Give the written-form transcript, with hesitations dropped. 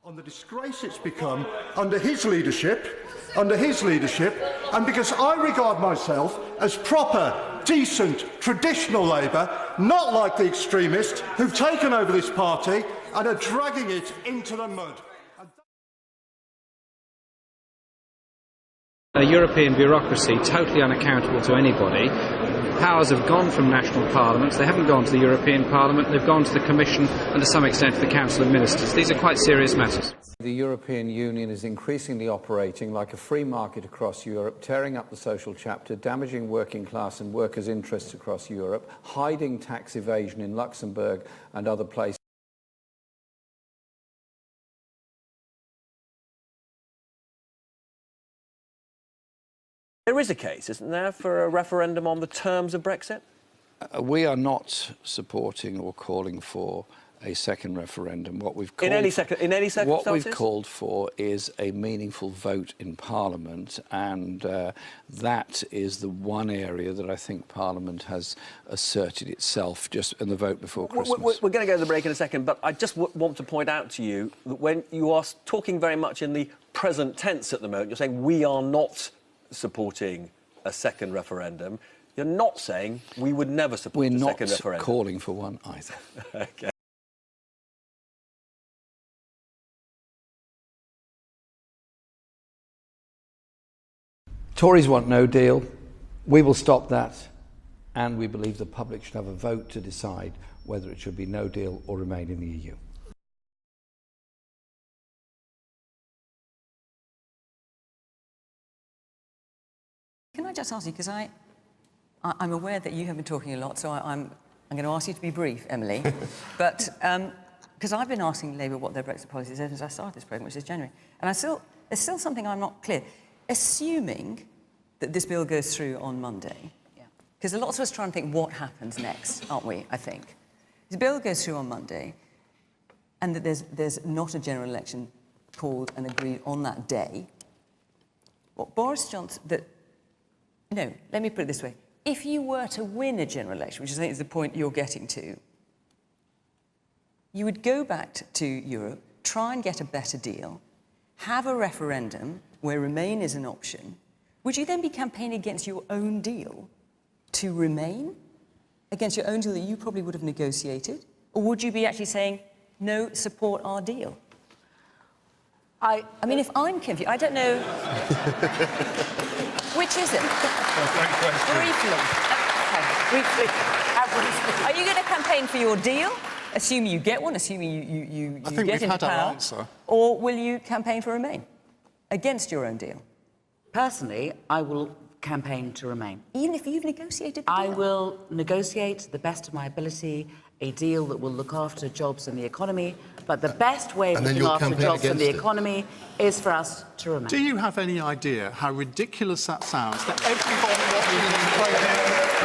On the disgrace it's become under his leadership, and because I regard myself as proper, decent, traditional Labour, not like the extremists who've taken over this party and are dragging it into the mud. A European bureaucracy totally unaccountable to anybody. Powers have gone from national parliaments, they haven't gone to the European Parliament, they've gone to the Commission and to some extent to the Council of Ministers. These are quite serious matters. The European Union is increasingly operating like a free market across Europe, tearing up the social chapter, damaging working class and workers' interests across Europe, hiding tax evasion in Luxembourg and other places. There is a case, isn't there, for a referendum on the terms of Brexit? We are not supporting or calling for a second referendum. What we've called In any circumstances? What we've called for is a meaningful vote in Parliament, and that is the one area that I think Parliament has asserted itself just in the vote before Christmas. We're going to go to the break in a second, but I just want to point out to you that when you are talking very much in the present tense at the moment, you're saying we are not supporting a second referendum. You're not saying we would never support a second referendum. We're not calling for one either. OK. Tories want no deal. We will stop that, and we believe the public should have a vote to decide whether it should be no deal or remain in the EU. Can I just ask you, because I'm aware that you have been talking a lot, so I'm going to ask you to be brief, Emily. But because I've been asking Labour what their Brexit policy is ever since I started this programme, which is January, and there's still something I'm not clear. Assuming that this bill goes through on Monday, because lots of us try and think what happens next, aren't we? I think the bill goes through on Monday, and that there's not a general election called and agreed on that day. What Boris Johnson No, let me put it this way. If you were to win a general election, which I think is the point you're getting to, you would go back to Europe, try and get a better deal, have a referendum where Remain is an option. Would you then be campaigning against your own deal to Remain? Against your own deal that you probably would have negotiated? Or would you be actually saying, no, support our deal? I mean, if I'm confused, I don't know... Which is it? Briefly. Briefly. Are you going to campaign for your deal, assuming you get one, assuming you I think get we've into had our power? answer. Or will you campaign for Remain against your own deal? Personally, I will campaign to Remain. Even if you've negotiated the deal? I will negotiate, to the best of my ability, a deal that will look after jobs and the economy, but the best way of looking after jobs and the economy is for us to Remain. Do you have any idea how ridiculous that sounds, that everybody watching this program